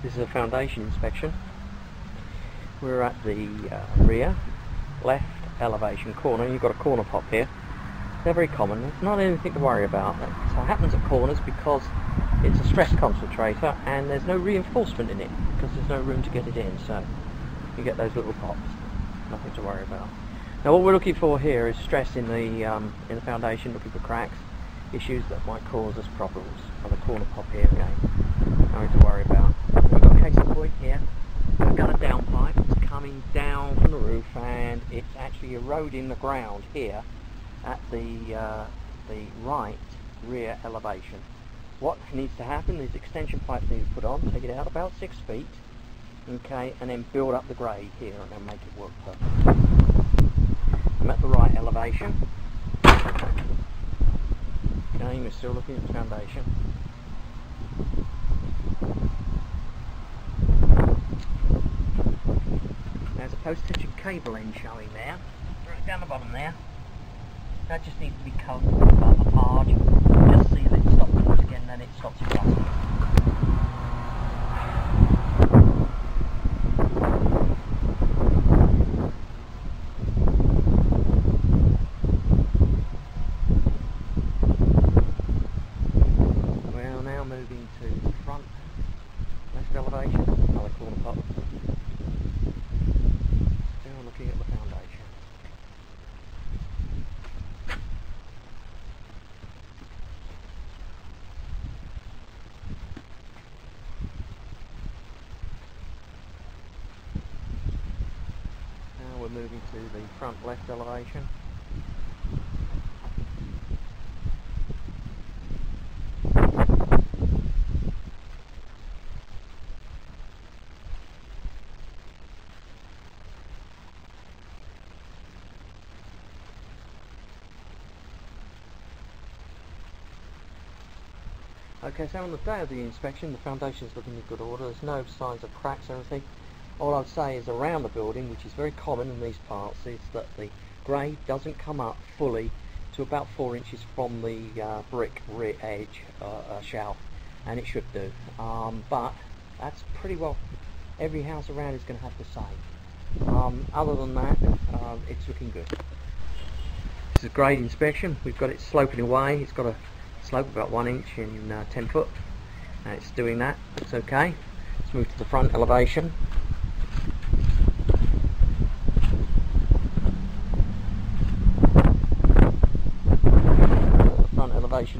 This is a foundation inspection. We're at the rear left elevation corner. You've got a corner pop here. They're very common. It's not anything to worry about. It happens at corners because it's a stress concentrator and there's no reinforcement in it because there's no room to get it in, so you get those little pops. Nothing to worry about. Now what we're looking for here is stress in the foundation, looking for cracks, issues that might cause us problems. On the corner pop here again. Nothing to worry about. We've got a case in point here. We've got a downpipe. It's coming down from the roof and it's actually eroding the ground here at the right rear elevation. What needs to happen is extension pipes need to put on, take it out about 6 feet, okay, and then build up the grade here and then make it work perfect. I'm at the right elevation. Okay, we're still looking at the foundation. There's a post-tension cable end showing there, right down the bottom there. That just needs to be covered with a barge. Just see that it stops once again, then it stops it rusting. We're now moving to the front left elevation, another corner pop. Still looking at the foundation. We're moving to the front left elevation. Okay, so on the day of the inspection the foundation is looking in good order. There's no signs of cracks or anything. All I'd say is around the building, which is very common in these parts, is that the grade doesn't come up fully to about 4 inches from the brick rear edge shelf, and it should do. But that's pretty well every house around is going to have the same. Other than that, it's looking good. This is a grade inspection. We've got it sloping away. It's got a slope about 1 inch in 10 foot, and it's doing that. It's okay. Let's move to the front elevation.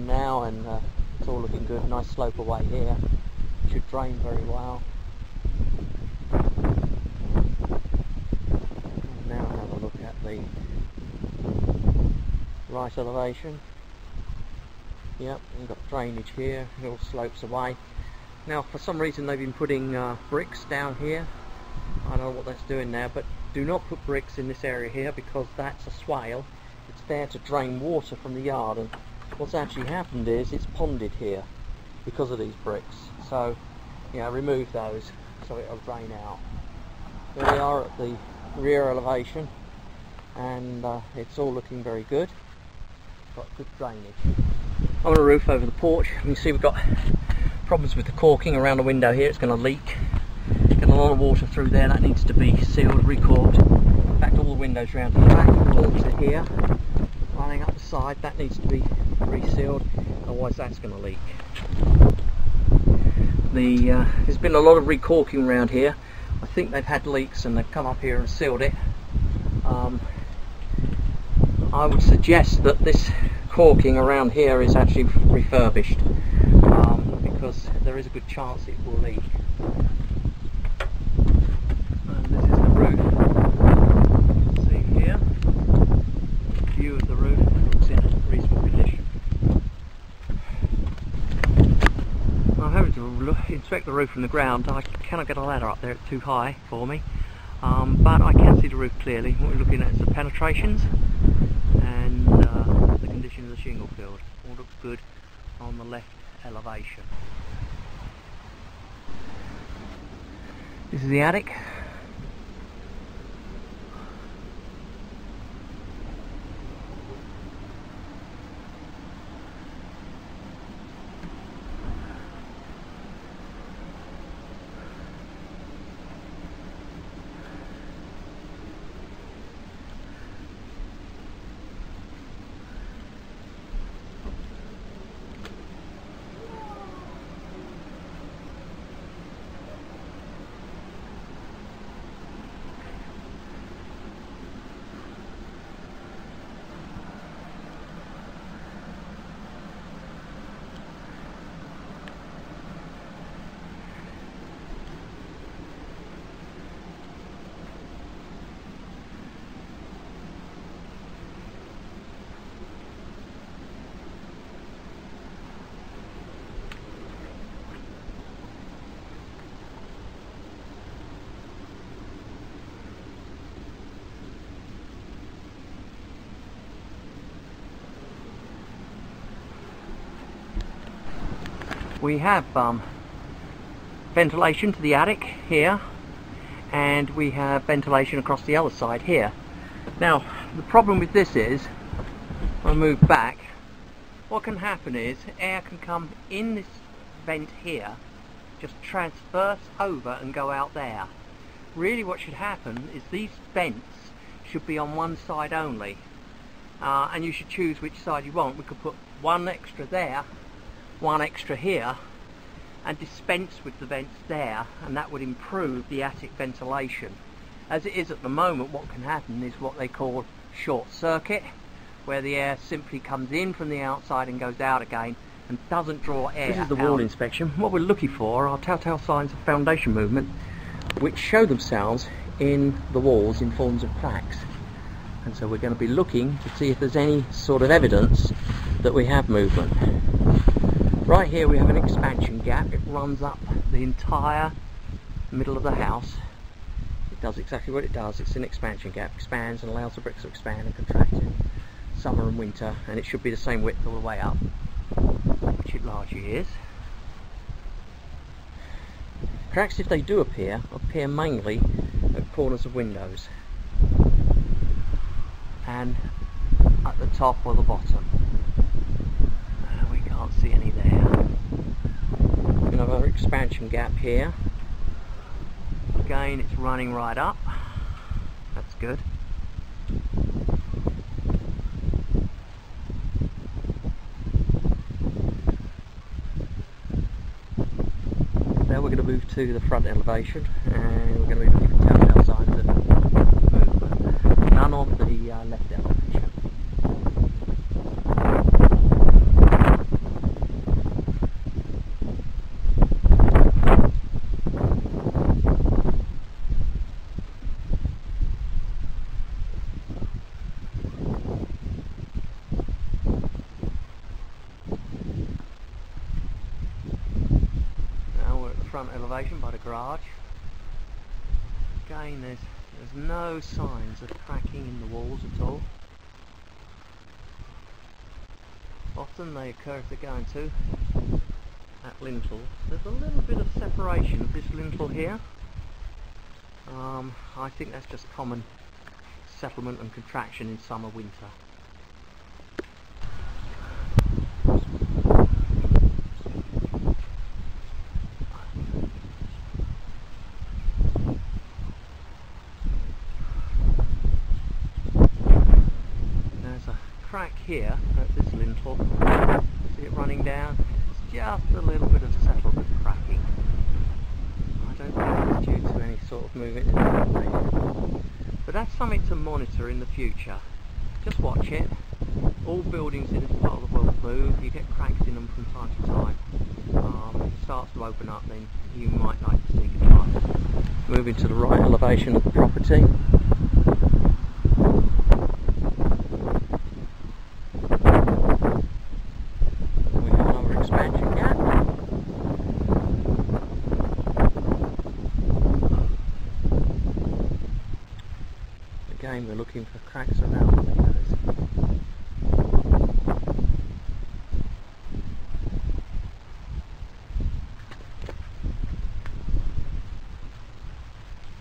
Now, and it's all looking good. Nice slope away here. Should drain very well. And now have a look at the right elevation. Yep, we've got drainage here. It all slopes away. Now, for some reason they've been putting bricks down here. I don't know what that's doing now, but do not put bricks in this area here because that's a swale. It's there to drain water from the yard, and what's actually happened is it's ponded here because of these bricks. So, remove those so it'll drain out. There we are at the rear elevation, and it's all looking very good. Got good drainage. On the roof over the porch, you can see we've got problems with the caulking around the window here. It's going to leak. Get a lot of water through there. That needs to be sealed, recorked. In fact, all the windows around here, back to here, running up the side, that needs to be resealed, otherwise that's going to leak. There's been a lot of recorking around here. I think they've had leaks and they've come up here and sealed it. I would suggest that this caulking around here is actually refurbished, because there is a good chance it will leak. And this is the roof. See here, view of the roof. It's in reasonable condition. I'm having to inspect the roof from the ground. I cannot get a ladder up there, it's too high for me, but I can see the roof clearly. What we're looking at is the penetrations and the condition of the shingle field. All looks good on the left elevation. This is the attic. we have ventilation to the attic here, and we have ventilation across the other side here. Now the problem with this is, when I move back, what can happen is air can come in this vent here, just transverse over and go out there. Really what should happen is these vents should be on one side only, and you should choose which side you want. We could put one extra there, one extra here, and dispense with the vents there, and that would improve the attic ventilation. As it is at the moment, what can happen is what they call short circuit, where the air simply comes in from the outside and goes out again and doesn't draw air. This is the wall inspection. What we're looking for are telltale signs of foundation movement, which show themselves in the walls in forms of cracks. And so we're going to be looking to see if there's any sort of evidence that we have movement. Right here we have an expansion gap. It runs up the entire middle of the house. It does exactly what it does. It's an expansion gap. Expands and allows the bricks to expand and contract in summer and winter, and it should be the same width all the way up, which it largely is. Cracks, if they do appear mainly at corners of windows and at the top or the bottom. We can't see any there. Another expansion gap here. Again, it's running right up. That's good. Now we're going to move to the front elevation, and we're going to be looking for telltale signs of movement. None of the left elevation. Front elevation by the garage. Again, there's no signs of cracking in the walls at all. Often they occur if they're going to at lintel. There's a little bit of separation of this lintel here. I think that's just common settlement and contraction in summer winter. Crack here at this lintel. See it running down? It's just a little bit of settlement cracking. I don't think it's due to any sort of movement in the foundation. But that's something to monitor in the future. Just watch it. All buildings in this part of the world move. You get cracks in them from time to time. If it starts to open up, then you might like to see it. Moving to the right elevation of the property. Again, we're looking for cracks around the windows.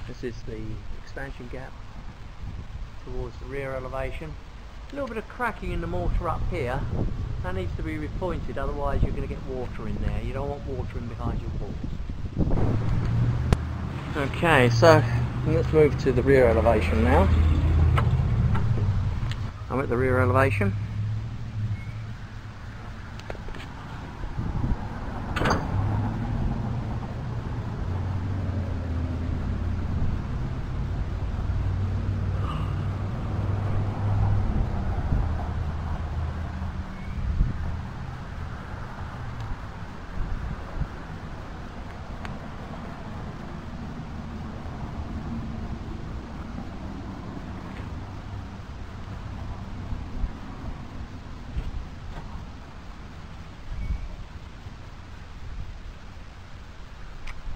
This is the expansion gap towards the rear elevation. A little bit of cracking in the mortar up here. That needs to be repointed, otherwise you're going to get water in there. You don't want water in behind your walls. Okay, so let's move to the rear elevation now. I'm at the rear elevation.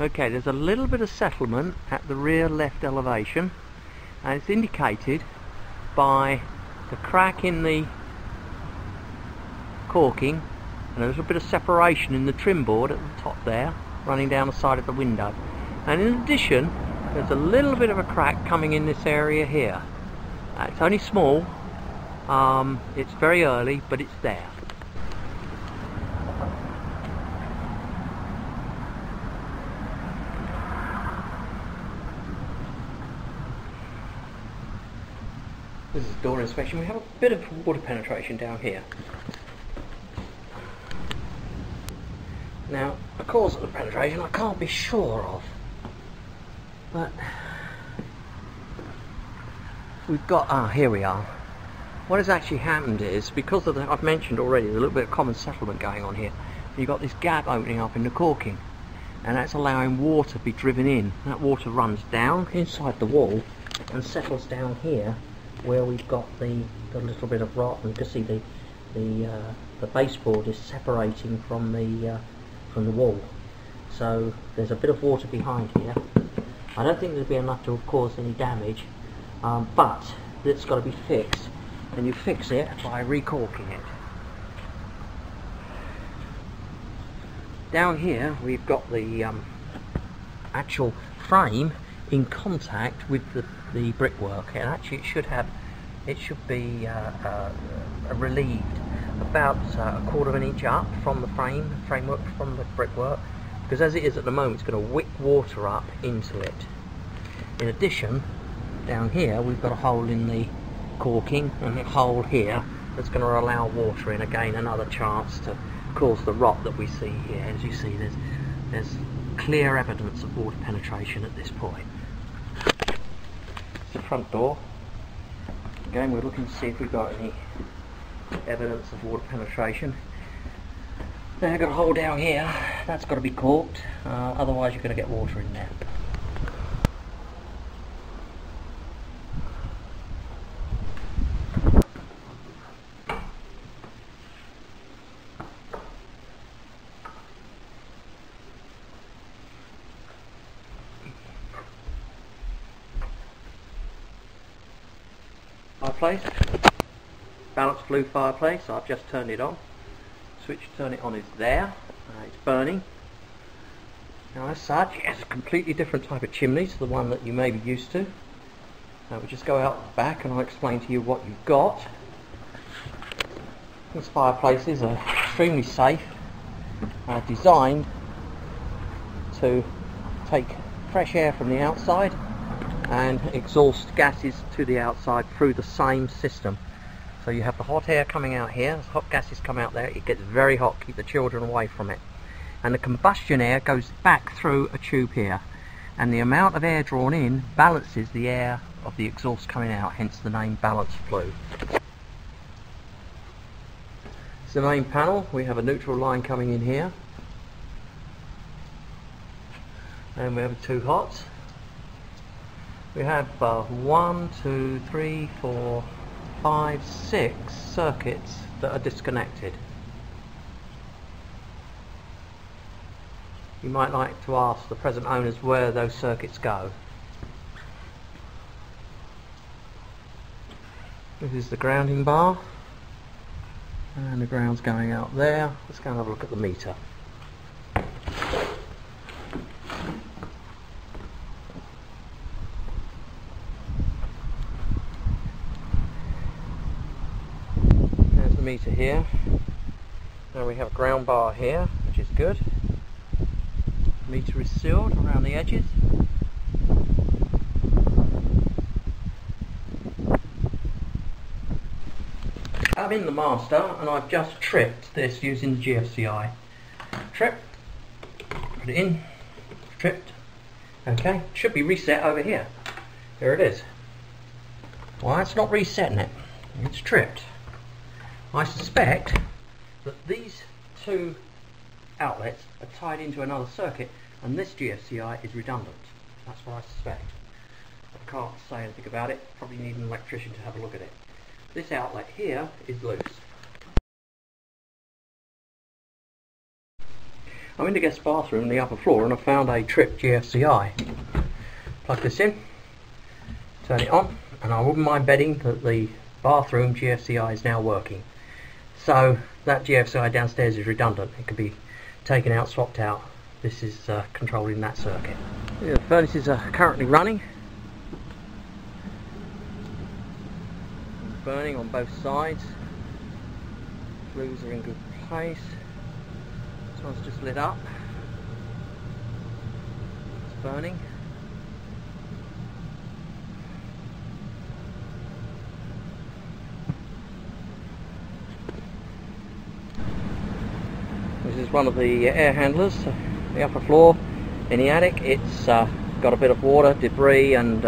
Okay, there's a little bit of settlement at the rear left elevation, and it's indicated by the crack in the caulking and there's a bit of separation in the trim board at the top there, running down the side of the window. And in addition, there's a little bit of a crack coming in this area here. It's only small, it's very early, but it's there. This is door inspection. We have a bit of water penetration down here. Now, the cause of the penetration I can't be sure of, but we've got, here we are. What has actually happened is, because of the, I've mentioned already, there's a little bit of common settlement going on here. You've got this gap opening up in the caulking, and that's allowing water to be driven in. That water runs down inside the wall and settles down here, where we've got the little bit of rot, and you can see the baseboard is separating from the wall. So there's a bit of water behind here. I don't think there'll be enough to have caused any damage, but it's got to be fixed, and you fix it by recorking it. Down here we've got the actual frame in contact with the brickwork, and actually it should be relieved about a quarter of an inch up from the framework from the brickwork, because as it is at the moment, it's going to wick water up into it. In addition, down here we've got a hole in the caulking and a hole here that's going to allow water in. Again, another chance to cause the rot that we see here. As you see, there's clear evidence of water penetration at this point. It's the front door. Again, we're looking to see if we've got any evidence of water penetration. Now I've got a hole down here, that's got to be caulked, otherwise you're going to get water in there. Fireplace, balanced blue fireplace. I've just turned it on. Switch to turn it on is there. It's burning. Now as such, it's a completely different type of chimney to the one that you may be used to. Now we'll just go out the back and I'll explain to you what you've got. These fireplaces are extremely safe, designed to take fresh air from the outside and exhaust gases to the outside through the same system. So you have the hot air coming out here, as hot gases come out there, it gets very hot, keep the children away from it. And the combustion air goes back through a tube here, and the amount of air drawn in balances the air of the exhaust coming out, hence the name balanced flue. It's the main panel. We have a neutral line coming in here, and we have two hots. We have 1, 2, 3, 4, 5, 6 circuits that are disconnected. You might like to ask the present owners where those circuits go. This is the grounding bar, and the ground's going out there. Let's go and have a look at the meter. Meter here. Now we have a ground bar here, which is good. Meter is sealed around the edges. I'm in the master and I've just tripped this using the GFCI. Trip, put it in, tripped. Okay, should be reset over here. Here it is. Why it's not resetting it? It's tripped. I suspect that these two outlets are tied into another circuit and this GFCI is redundant. That's what I suspect. I can't say anything about it. Probably need an electrician to have a look at it. This outlet here is loose. I'm in the guest bathroom on the upper floor and I found a tripped GFCI. Plug this in, turn it on, and I wouldn't mind betting that the bathroom GFCI is now working. So that GFCI downstairs is redundant. It can be taken out, swapped out. This is controlling that circuit. Yeah, the furnaces are currently running. It's burning on both sides. Flues are in good place. This one's just lit up. It's burning. This is one of the air handlers, the upper floor in the attic. It's got a bit of water, debris and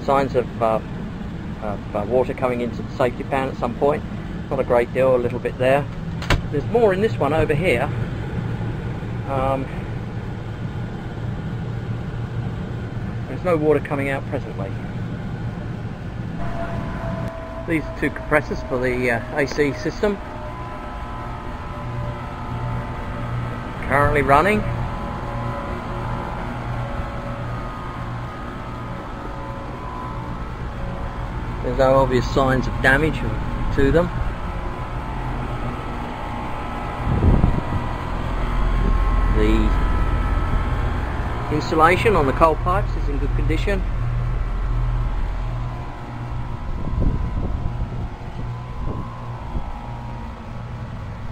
signs of water coming into the safety pan at some point. Not a great deal, a little bit there. There's more in this one over here. There's no water coming out presently. These are two compressors for the AC system. Currently running. There's no obvious signs of damage to them. The insulation on the coal pipes is in good condition.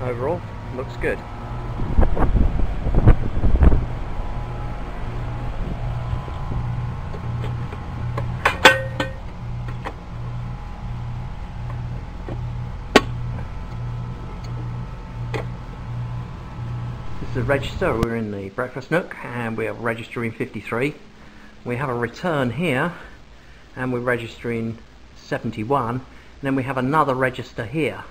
Overall, looks good. This is the register. We're in the breakfast nook and we are registering 53. We have a return here and we're registering 71, and then we have another register here.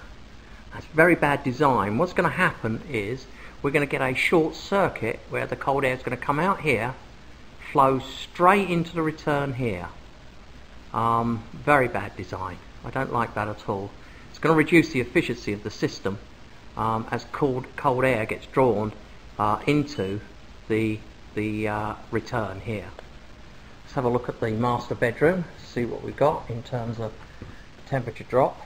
That's very bad design. What's going to happen is we're going to get a short circuit where the cold air is going to come out here, flow straight into the return here. Very bad design. I don't like that at all. It's going to reduce the efficiency of the system as cold air gets drawn into the return here. Let's have a look at the master bedroom, see what we've got in terms of temperature drop.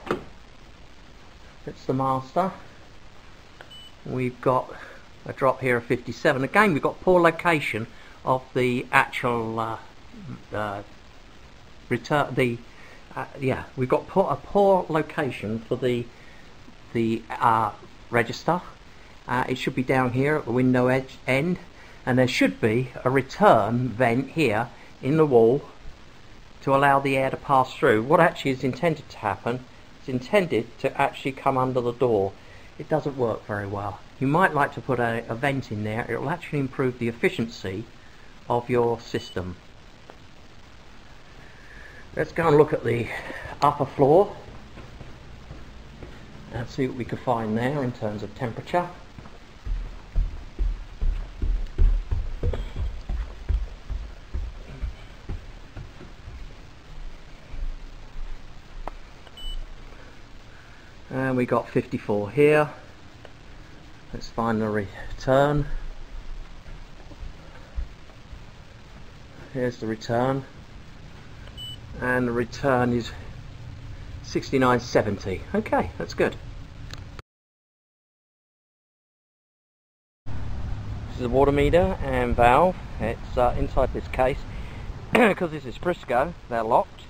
It's the master. We've got a drop here of 57. Again, we've got poor location of the actual return. We've got a poor location for the register. It should be down here at the window edge end, and there should be a return vent here in the wall to allow the air to pass through. What actually is intended to happen is intended to actually come under the door. It doesn't work very well. You might like to put a vent in there. It will actually improve the efficiency of your system. Let's go and look at the upper floor and see what we can find there in terms of temperature. And we got 54 here. Let's find the return. Here's the return, and the return is 69.70. Okay, that's good. This is a water meter and valve. It's inside this case. Because this is Frisco, they're locked,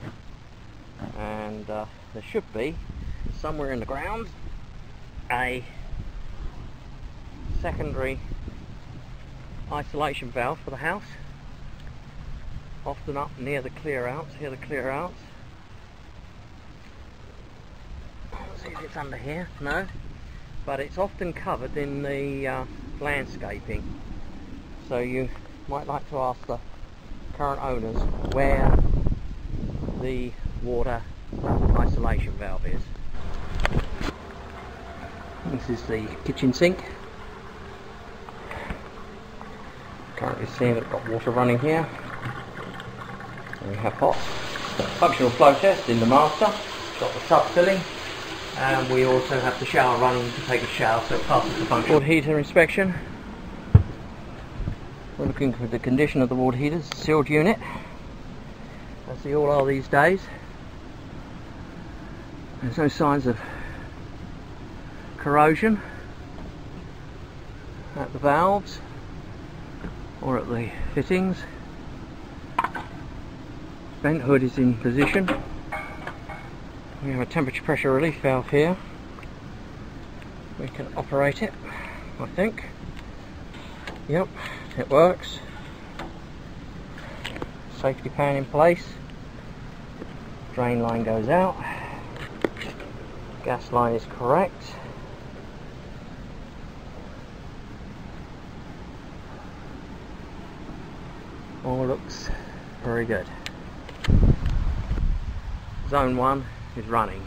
and there should be somewhere in the ground a secondary isolation valve for the house, often up near the clear outs. Here are the clear outs. Let's see if it's under here. No, but it's often covered in the landscaping, so you might like to ask the current owners where the water isolation valve is. This is the kitchen sink. Currently seeing that we've got water running here. And we have hot. Functional flow test in the master. Got the tub filling. And we also have the shower running to take a shower, so it passes the functional. Water heater inspection. We're looking for the condition of the water heaters. Sealed unit, as they all are these days. There's no signs of corrosion at the valves or at the fittings. Vent hood is in position. We have a temperature pressure relief valve here. We can operate it, I think. Yep, it works. Safety pan in place. Drain line goes out. Gas line is correct. All looks very good. Zone 1 is running.